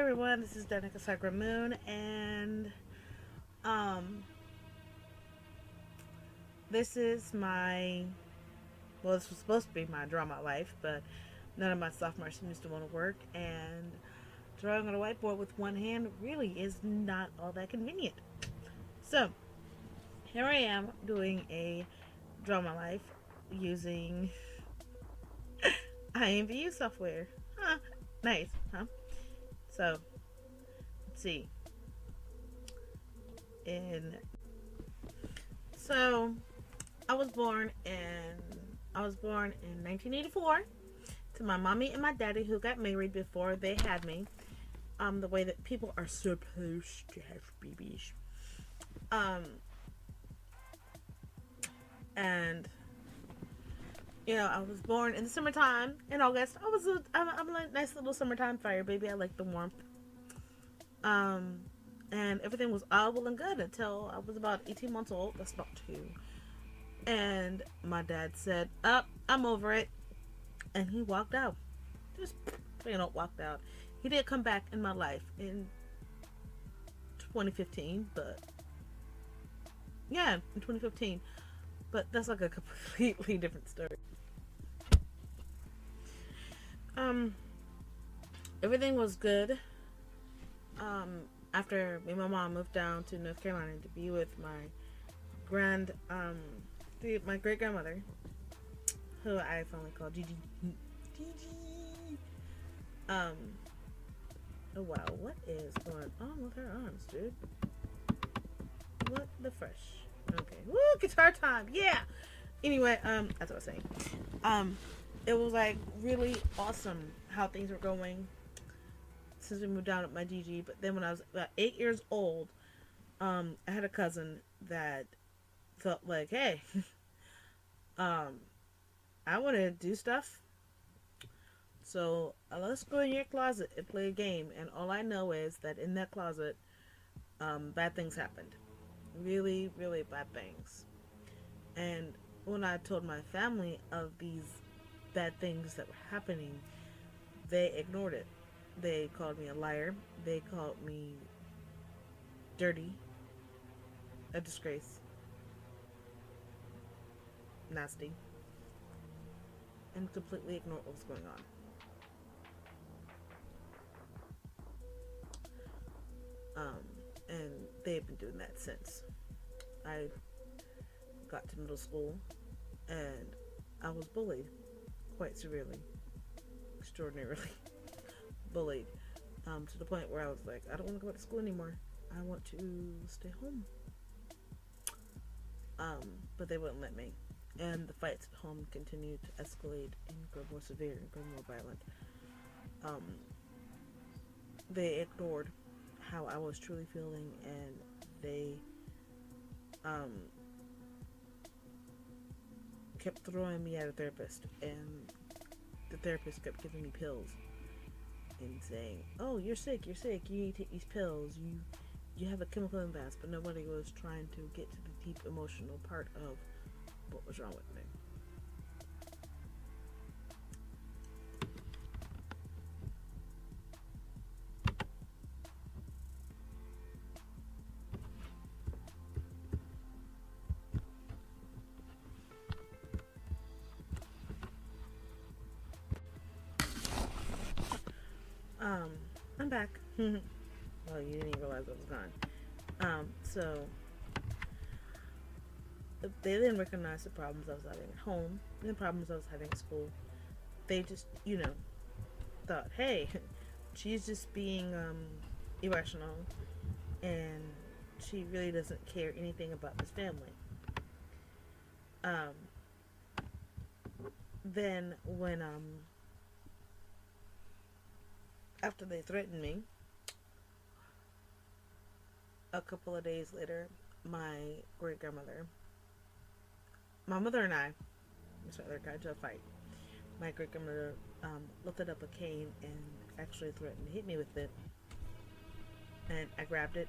everyone, this is Danika Sakura Moon, and um, this is my this was supposed to be my drama life, but none of my sophomore students don't want to work, and drawing on a whiteboard with one hand really is not all that convenient. So here I am doing a drama life using IMVU software. Huh? Nice, huh? So let's see. In so I was born in 1984 to my mommy and my daddy who got married before they had me. The way that people are supposed to have babies. Um, and I was born in the summertime in August. I'm a nice little summertime fire baby. I like the warmth. Um, and everything was all well and good until I was about 18 months old. That's not two. And my dad said, "Up, I'm over it," and he walked out. Just walked out. He did come back in my life in 2015, but yeah, in 2015. But that's like a completely different story. Um, Everything was good. After me and my mom moved down to North Carolina to be with my my great grandmother, who I finally called Gigi. Gigi. Oh wow, what is going on with her arms, dude? What the fresh? Okay, woo, guitar time, yeah. Anyway, as I was saying, it was like really awesome how things were going since we moved down with my Gigi. But then when I was about 8 years old, I had a cousin that felt like, hey, I want to do stuff. So let's go in your closet and play a game. And all I know is that in that closet, bad things happened. Really, really bad things. And when I told my family of these bad things that were happening, they ignored it. They called me a liar. They called me dirty, a disgrace, nasty, and completely ignored what was going on. And they've been doing that since I got to middle school, and I was bullied quite severely, extraordinarily bullied, to the point where I was like, I don't want to go to school anymore. I want to stay home. But they wouldn't let me, and the fights at home continued to escalate and grow more severe and grow more violent. They ignored how I was truly feeling, and they kept throwing me at a therapist, and the therapist kept giving me pills and saying, "Oh, you're sick. You need to take these pills. You have a chemical imbalance." But nobody was trying to get to the deep emotional part of what was wrong with me. I'm back. Well, you didn't even realize I was gone. So they didn't recognize the problems I was having at home and the problems I was having at school. They just, thought, hey, she's just being irrational, and she really doesn't care anything about this family. Um, then when after they threatened me, a couple of days later, my great grandmother, my mother and I, got into a fight. My great grandmother lifted up a cane and actually threatened to hit me with it. And I grabbed it,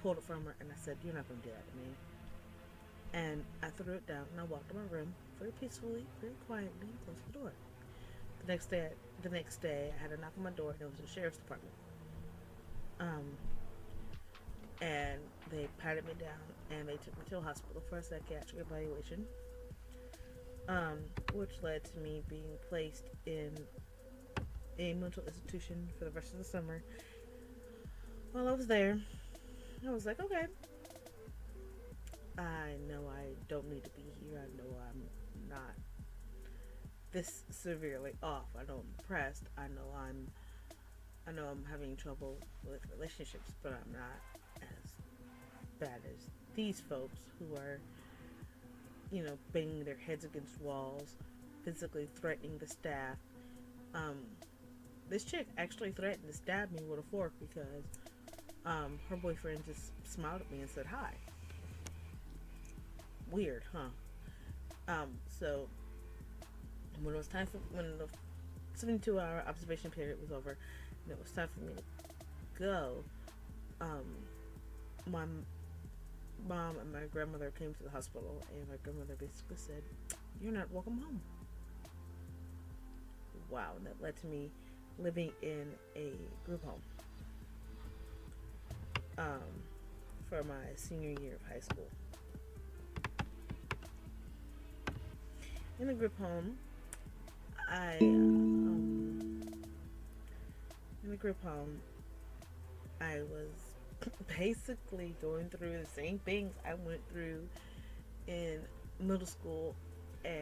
pulled it from her, and I said, "You're not going to do that to me." And I threw it down, and I walked to my room very peacefully, very quietly, and closed the door. The next day, I had a knock on my door, and it was the sheriff's department. Um, and they patted me down and they took me to a hospital for a psychiatric evaluation, which led to me being placed in a mental institution for the rest of the summer. While I was there, I was like, okay, I know I don't need to be here. I know I'm not this severely off. I know I'm depressed. I know I'm having trouble with relationships, but I'm not as bad as these folks who are, banging their heads against walls, physically threatening the staff. Um, this chick actually threatened to stab me with a fork because her boyfriend just smiled at me and said hi. Weird, huh? So when it was time for when the 72-hour observation period was over, and it was time for me to go, um, my mom and my grandmother came to the hospital, and my grandmother basically said, "You're not welcome home." Wow, and that led to me living in a group home um, for my senior year of high school. In the group home, I in the group home, I was basically going through the same things I went through in middle school and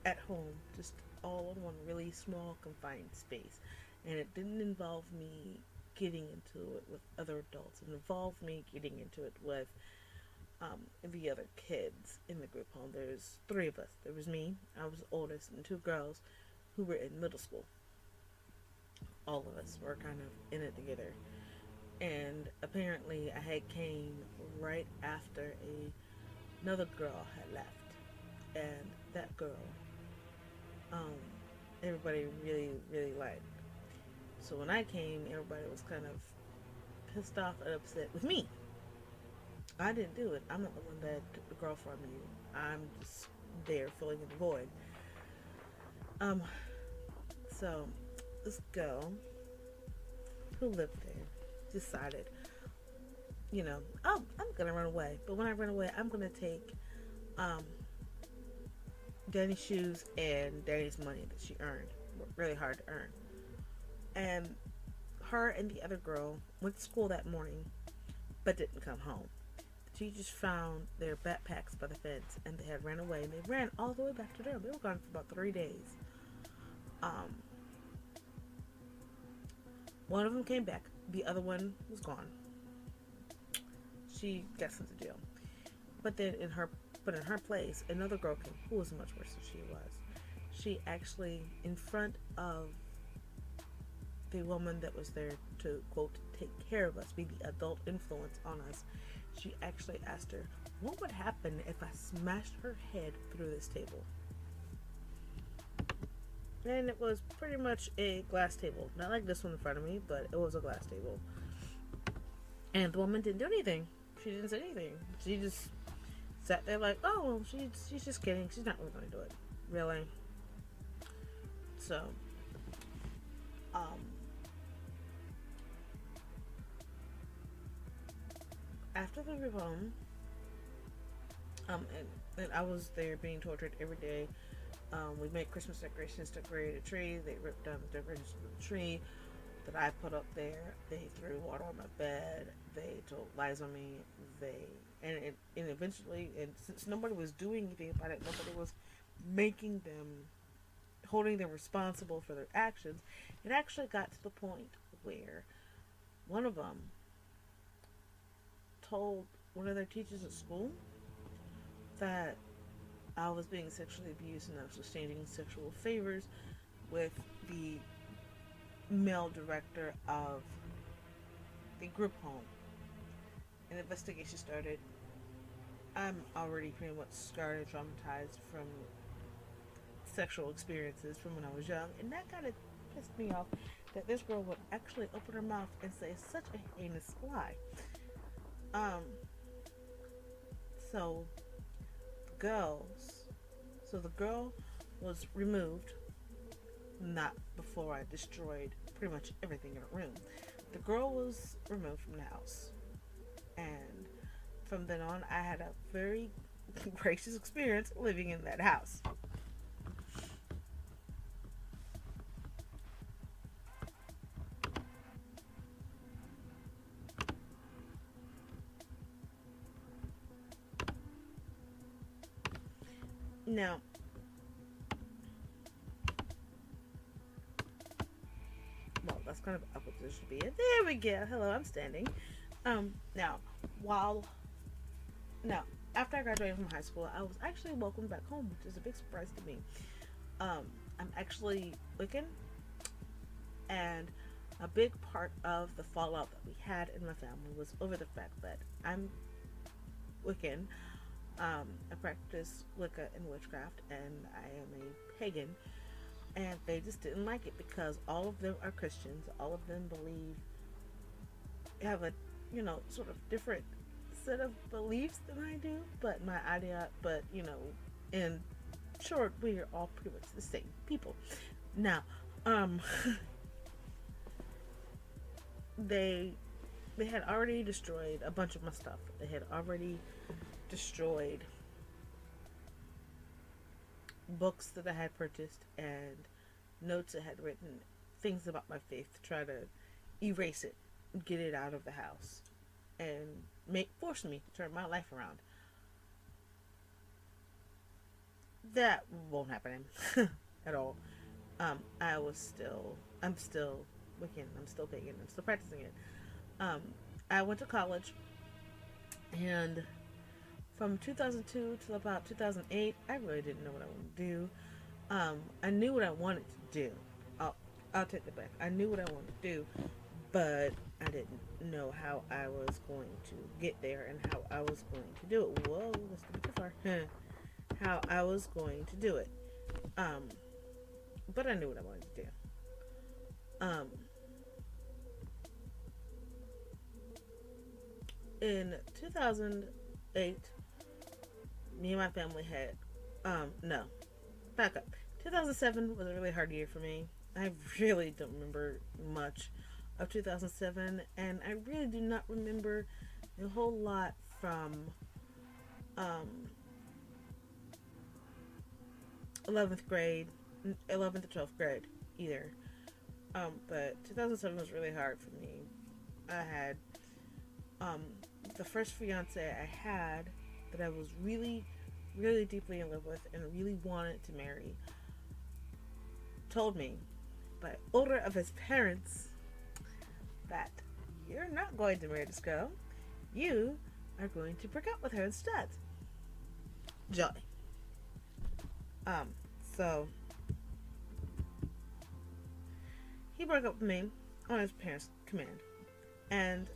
at home, just all in one really small confined space. And it didn't involve me getting into it with other adults. It involved me getting into it with the other kids in the group home. There's three of us. There was me, I was the oldest, and two girls who were in middle school. All of us were kind of in it together. And apparently I had came right after another girl had left. And that girl, um, everybody really, really liked. So when I came, everybody was kind of pissed off and upset with me. I didn't do it. I'm not the one that took the girl from you. I'm just there filling in the void. Um, so this girl who lived there decided, oh, I'm gonna run away. But when I run away, I'm gonna take um, Danny's shoes and Danny's money that she earned, really hard to earn. And her and the other girl went to school that morning, but didn't come home. The teachers found their backpacks by the fence, and they had ran away. And they ran all the way back to Durham. They were gone for about 3 days. Um, one of them came back. The other one was gone. She got sent to jail. But then in her place, another girl came who was much worse than she was. She actually, in front of the woman that was there to, quote, take care of us, be the adult influence on us, she actually asked her, what would happen if I smashed her head through this table? And it was pretty much a glass table. Not like this one in front of me, but it was a glass table. And the woman didn't do anything. She didn't say anything. She just sat there like, oh, she's just kidding. She's not really going to do it. Really? So, after the group home, and I was there being tortured every day. We made Christmas decorations, decorated a tree. They ripped down the decorations of the tree that I put up there. They threw water on my bed. They told lies on me. And eventually, and since nobody was doing anything about it, nobody was making them, holding them responsible for their actions. It actually got to the point where one of them told one of their teachers at school that I was being sexually abused and I was exchanging sexual favors with the male director of the group home. An investigation started. I'm already pretty much scarred and traumatized from sexual experiences from when I was young, and that kind of pissed me off that this girl would actually open her mouth and say such a heinous lie. Um, so the girl was removed, not before I destroyed pretty much everything in her room, the girl was removed from the house. And from then on, I had a very gracious experience living in that house. Now, well, that's kind of up a position to be in. There we go. Hello, I'm standing. Now, while now after I graduated from high school, I was actually welcomed back home, which is a big surprise to me. Um, I'm actually Wiccan, and a big part of the fallout that we had in my family was over the fact that I'm Wiccan. I practice Wicca and witchcraft, and I am a pagan. And they just didn't like it because all of them are Christians. All of them believe, have a, sort of different set of beliefs than I do. But in short, we are all pretty much the same people. Now, they they had already destroyed a bunch of my stuff. They had already destroyed books that I had purchased and notes I had written, things about my faith to try to erase it, get it out of the house, and force me to turn my life around. That won't happen at all. I'm still Wiccan, I'm still pagan, I'm still practicing it. Um, I went to college, and from 2002 till about 2008, I really didn't know what I wanted to do. I knew what I wanted to do. I'll, I'll take it back. I knew what I wanted to do, but I didn't know how I was going to get there and how I was going to do it. Whoa, that's a bit too far. How I was going to do it. Um, but I knew what I wanted to do. Um, in 2008, me and my family had, no, back up. 2007 was a really hard year for me. I really don't remember much of 2007, and I really do not remember a whole lot from, 11th grade, 11th to 12th grade either. But 2007 was really hard for me. I had, um, the first fiance I had that I was really, really deeply in love with and really wanted to marry told me by order of his parents that you're not going to marry this girl. You are going to break up with her instead. Joy. So he broke up with me on his parents' command. And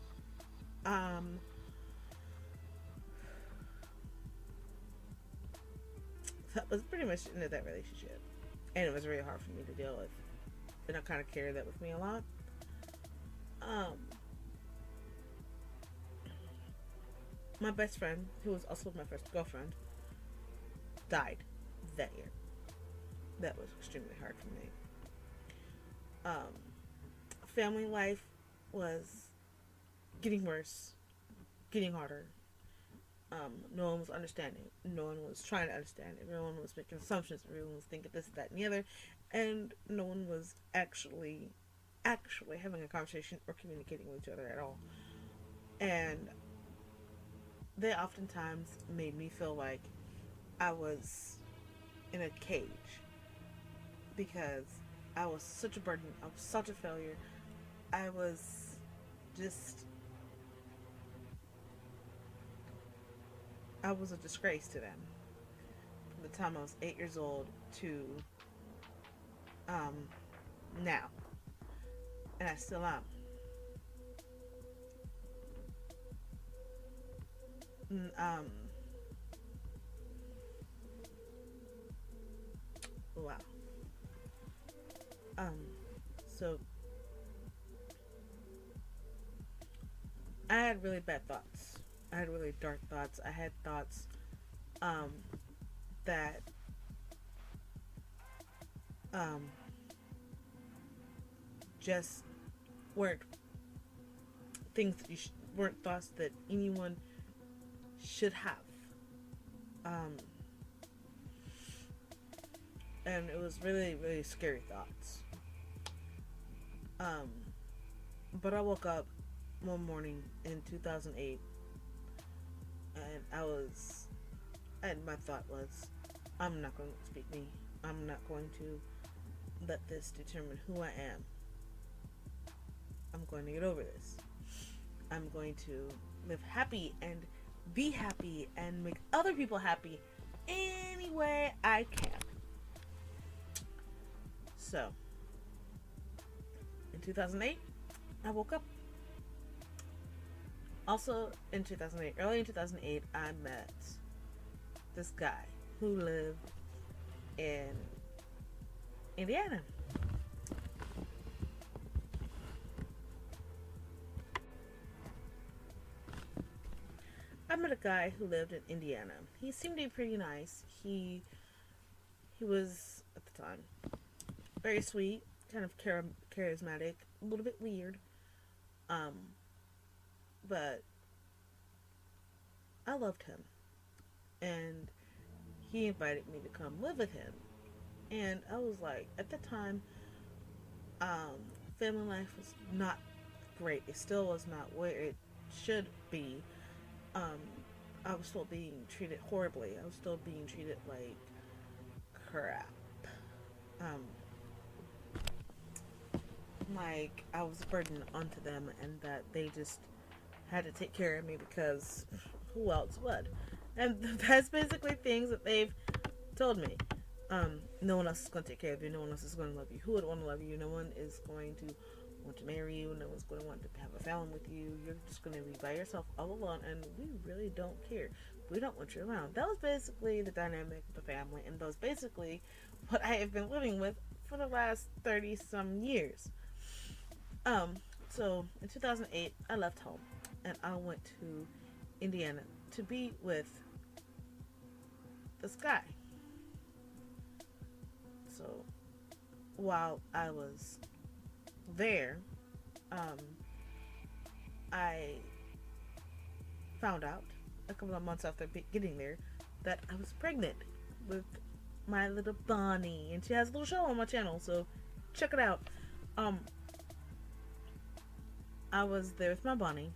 that was pretty much the end of that relationship. And it was really hard for me to deal with. And I kind of carried that with me a lot. My best friend, who was also my first girlfriend, died that year. That was extremely hard for me. Family life was getting worse, getting harder. No one was understanding. No one was trying to understand. Everyone was making assumptions. Everyone was thinking this, that, and the other. And no one was actually having a conversation or communicating with each other at all. And they oftentimes made me feel like I was in a cage because I was such a burden. I was such a failure. I was just, I was a disgrace to them from the time I was 8 years old to now, and I still am. Wow. So I had really bad thoughts. I had really dark thoughts. I had thoughts that just weren't things that weren't thoughts that anyone should have. Um, and it was really, really scary thoughts. Um, but I woke up one morning in 2008, and and my thought was, I'm not going to speak me. I'm not going to let this determine who I am. I'm going to get over this. I'm going to live happy and be happy and make other people happy any way I can. So, in 2008, I woke up. Also, early in 2008, I met this guy who lived in Indiana. I met a guy who lived in Indiana. He seemed to be pretty nice. He was at the time very sweet, kind of charismatic, a little bit weird. Um, but I loved him, and he invited me to come live with him. And I was like, at the time, um, family life was not great. It still was not where it should be. Um, I was still being treated horribly. I was still being treated like crap. Um, like I was a burden onto them, and that they just had to take care of me because who else would? And that's basically things that they've told me. No one else is going to take care of you. No one else is going to love you. Who would want to love you? No one is going to want to marry you. No one's going to want to have a family with you. You're just going to be by yourself all alone, and we really don't care. We don't want you around. That was basically the dynamic of the family, and that was basically what I have been living with for the last 30 some years. So in 2008, I left home and I went to Indiana to be with this guy. So while I was there, I found out a couple of months after getting there that I was pregnant with my little Bonnie, and she has a little show on my channel, so check it out. I was there with my Bonnie.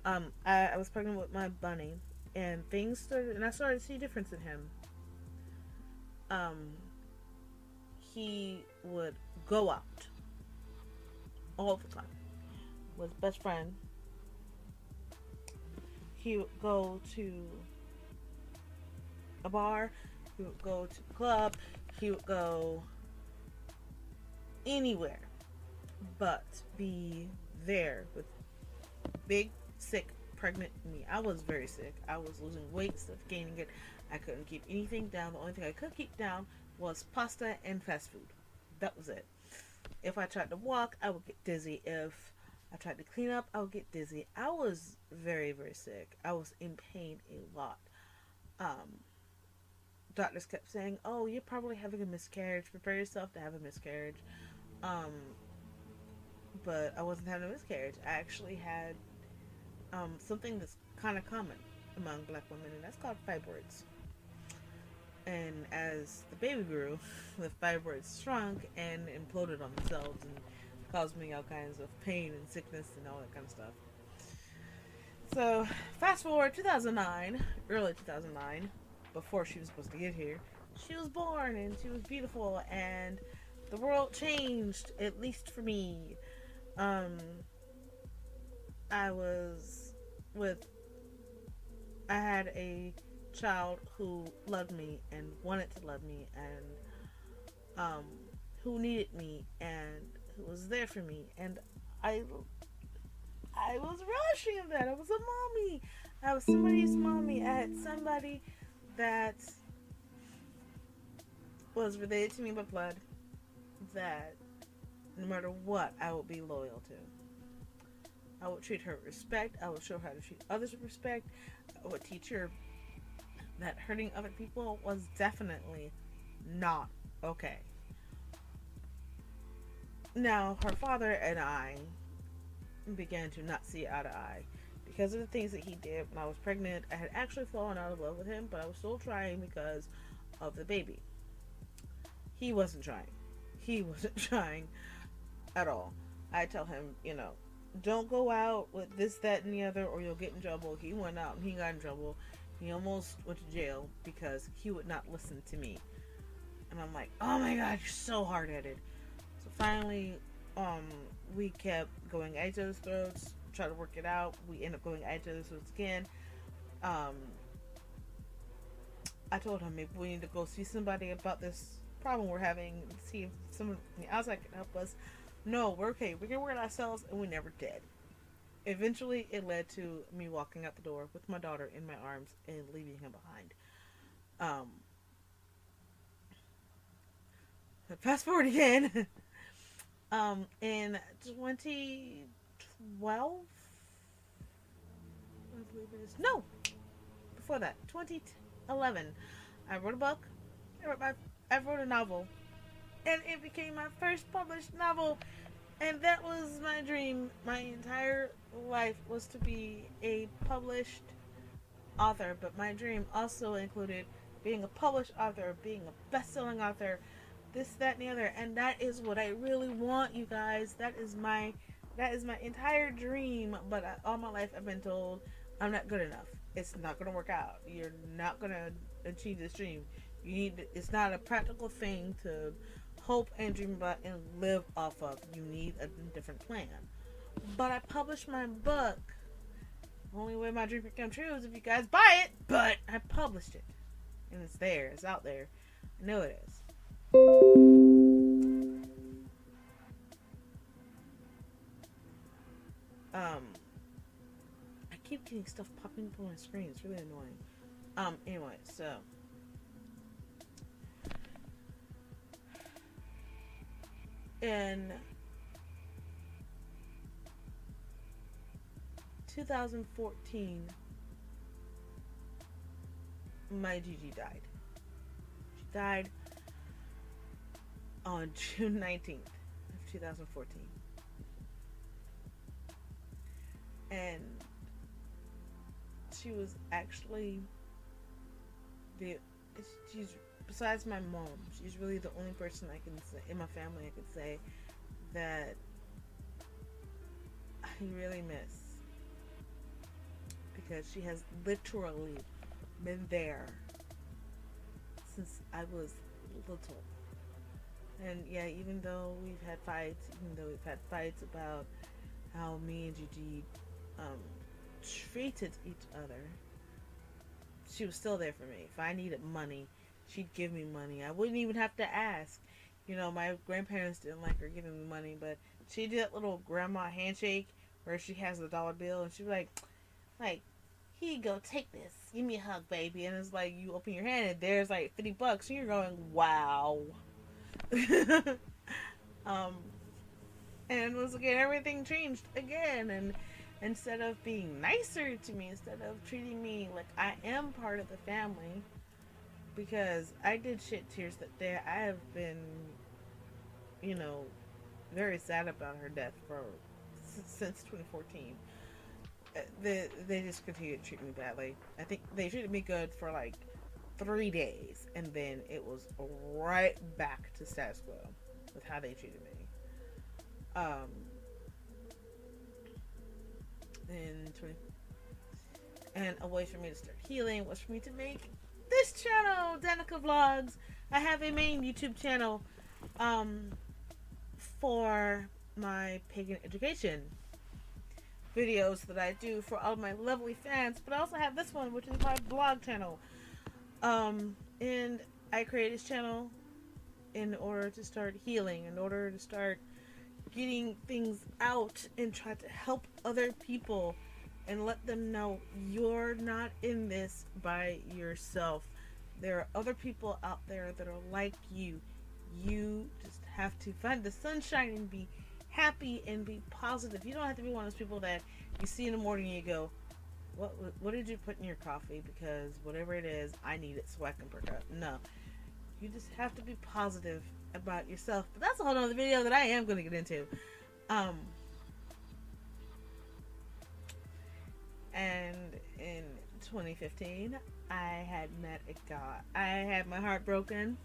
I was pregnant with my Bunny, and I started to see a difference in him. He would go out all the time with his best friend. He would go to a bar. He would go to a club. He would go anywhere but be there with big, sick, pregnant me. I was very sick. I was losing weight instead of gaining it. I couldn't keep anything down. The only thing I could keep down was pasta and fast food. That was it. If I tried to walk, I would get dizzy. If I tried to clean up, I would get dizzy. I was very, very sick. I was in pain a lot. Doctors kept saying, "Oh, you're probably having a miscarriage. Prepare yourself to have a miscarriage." But I wasn't having a miscarriage. I actually had something that's kind of common among black women, and that's called fibroids. And as the baby grew, the fibroids shrunk and imploded on themselves and caused me all kinds of pain and sickness and all that kind of stuff. So, fast forward 2009, early 2009, before she was supposed to get here, she was born and she was beautiful and the world changed, at least for me. I had a child who loved me and wanted to love me and who needed me and who was there for me, and I was relishing in that. I was a mommy. I was somebody's mommy. I had somebody that was related to me by blood that no matter what, I would be loyal to. I would treat her with respect. I would show her how to treat others with respect. I would teach her that hurting other people was definitely not okay. Now, her father and I began to not see eye to eye. Because of the things that he did when I was pregnant, I had actually fallen out of love with him, but I was still trying because of the baby. He wasn't trying. He wasn't trying at all. I tell him, don't go out with this, that, and the other, or you'll get in trouble. He went out and he got in trouble. He almost went to jail because he would not listen to me. And I'm like, oh my God, you're so hard headed. So finally, we kept going at each other's throats, try to work it out. We ended up going at each other's throats again. I told him maybe we need to go see somebody about this problem we're having, see if someone outside can help us. No, we're okay. We can work it ourselves, and we never did. Eventually, it led to me walking out the door with my daughter in my arms and leaving him behind. Fast forward again. In 2012, I believe it is. No, before that, 2011. I wrote a book. I wrote a novel, and it became my first published novel. And that was my dream. My entire life was to be a published author, but my dream also included being a published author, being a best-selling author, this, that, and the other. And that is what I really want, you guys. That is my entire dream. But all my life I've been told I'm not good enough. It's not going to work out. You're not going to achieve this dream. It's not a practical thing to hope and dream about and live off of. You need a different plan. But I published my book. The only way my dream can come true is if you guys buy it. But I published it. And it's there. It's out there. I know it is. I keep getting stuff popping up on my screen. It's really annoying. Anyway, so in 2014, my Gigi died. She died on June 19th of 2014. And she was actually she's, besides my mom, she's really the only person I can say in my family I could say that I really miss, because she has literally been there since I was little. And yeah, even though we've had fights about how me and Gigi treated each other, she was still there for me. If I needed money, she'd give me money. I wouldn't even have to ask. My grandparents didn't like her giving me money, but she did that little grandma handshake where she has a dollar bill and she'd be like, here you go, take this. Give me a hug, baby. And it's like, you open your hand and there's like $50 and you're going, wow. And once again, everything changed again. And instead of being nicer to me, instead of treating me like I am part of the family, because I did shed tears that day. I have been, very sad about her death since 2014. They just continue to treat me badly. I think they treated me good for like 3 days, and then it was right back to status quo with how they treated me. And a way for me to start healing was for me to make this channel, Danika Vlogs. I have a main YouTube channel for my pagan education videos that I do for all of my lovely fans, but I also have this one, which is my blog channel. And I created this channel in order to start healing, in order to start getting things out and try to help other people and let them know you're not in this by yourself. There are other people out there that are like you. You just have to find the sunshine and be happy and be positive. You don't have to be one of those people that you see in the morning and you go, what did you put in your coffee? Because whatever it is, I need it so I can perk up. No. You just have to be positive about yourself. But that's a whole other video that I am going to get into. And in 2015, I had met a guy. I had my heart broken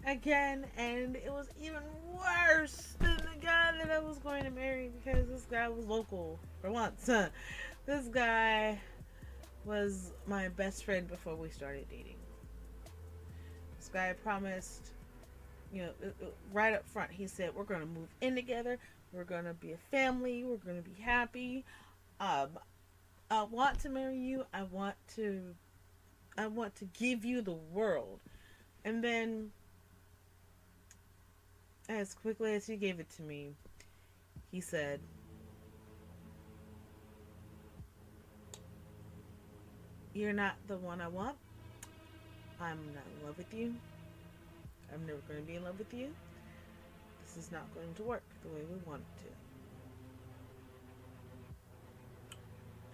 again, and it was even worse than the guy that I was going to marry because this guy was local for once. This guy was my best friend before we started dating. This guy promised, right up front, he said, we're going to move in together. We're going to be a family. We're going to be happy. I want to marry you. I want to give you the world. And then, as quickly as he gave it to me, he said, you're not the one I want. I'm not in love with you. I'm never going to be in love with you. This is not going to work the way we want it to.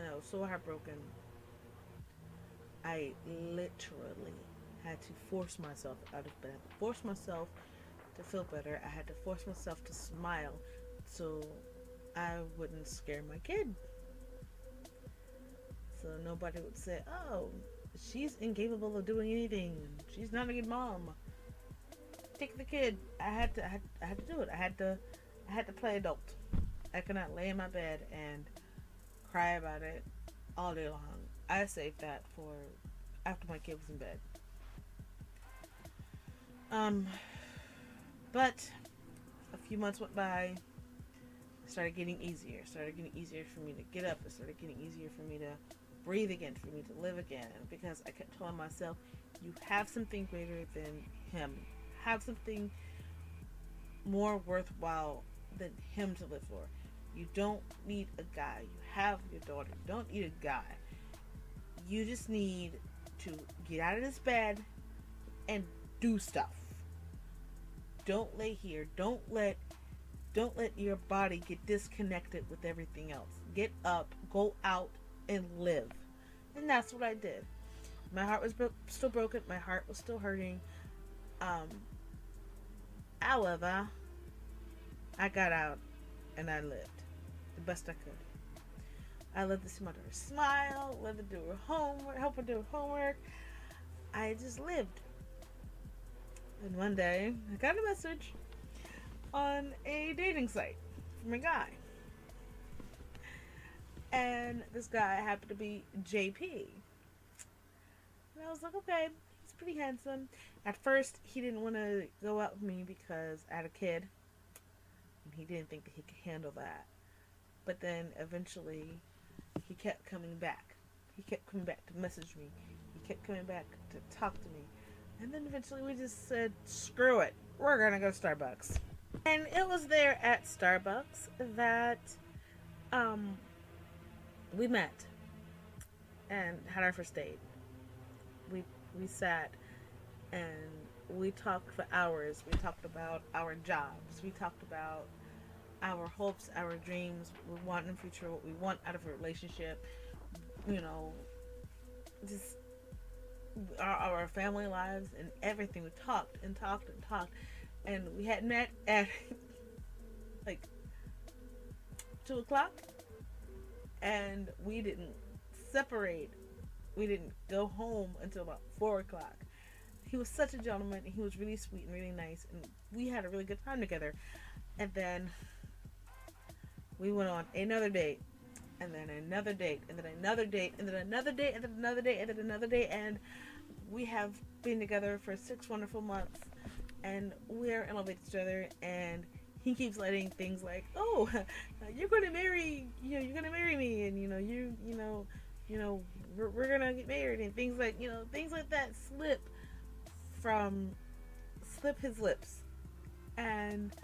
And I was so heartbroken. I literally had to force myself out of bed. Force myself to feel better. I had to force myself to smile so I wouldn't scare my kid. So nobody would say, oh, she's incapable of doing anything. She's not a good mom. Take the kid. I had to do it. I had to play adult. I could not lay in my bed and cry about it all day long. I saved that for after my kid was in bed. But a few months went by. It started getting easier. It started getting easier for me to get up. It started getting easier for me to breathe again, for me to live again. Because I kept telling myself, you have something greater than him. Have something more worthwhile than him to live for. You don't need a guy. You have your daughter. You don't need a guy. You just need to get out of this bed and do stuff. Don't lay here. Don't let your body get disconnected with everything else. Get up, go out, and live. And that's what I did. My heart was still broken. My heart was still hurting. However, I got out and I lived the best I could. I lived to see my daughter smile, lived to do her homework, help her do her homework. I just lived. And one day, I got a message on a dating site from a guy. And this guy happened to be JP. And I was like, okay, he's pretty handsome. At first, he didn't want to go out with me because I had a kid. And he didn't think that he could handle that. But then, eventually, he kept coming back. He kept coming back to message me. He kept coming back to talk to me. And then eventually we just said, screw it. We're going to go to Starbucks. And it was there at Starbucks that we met and had our first date. We sat and we talked for hours. We talked about our jobs. We talked about our hopes, our dreams, what we want in the future, what we want out of a relationship, just our family lives and everything. We talked and talked and talked, and we had met at like 2:00, and we didn't separate. We didn't go home until about 4:00. He was such a gentleman, and he was really sweet and really nice, and we had a really good time together. And then we went on another date, and then another date, and then another date, and then another date, and then another date, and then another date, and we have been together for 6 wonderful months, and we're in love with each other. And he keeps letting things like, "Oh, you're going to marry, you're going to marry me, and we're gonna get married," and things like that slip his lips. And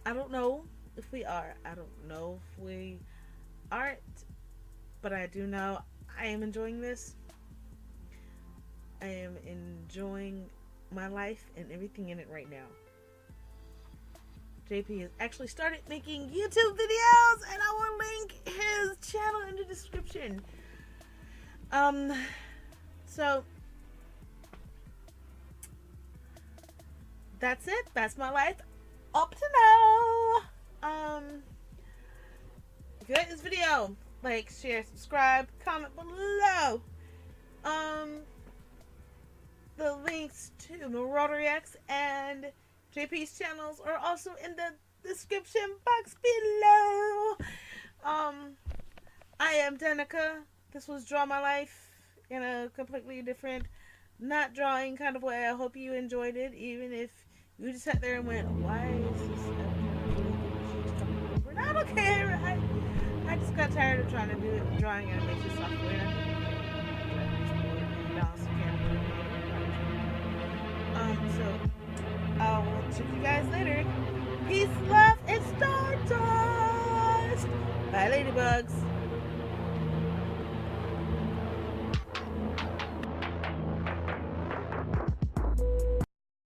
I don't know if we are. I don't know if we aren't, but I do know I am enjoying this. I am enjoying my life and everything in it right now. JP has actually started making YouTube videos, and I will link his channel in the description. So that's it. That's my life up to now. If you like this video, like, share, subscribe, comment below. Um, the links to Marauder X and JP's channels are also in the description box below. I am Danika. This was Draw My Life in a completely different, not drawing kind of way. I hope you enjoyed it, even if you just sat there and went, "Why is this coming over?" I don't care. I just got tired of trying to do it with drawing animation software. So I will check you guys later. Peace, love, and Stardust. Bye, ladybugs.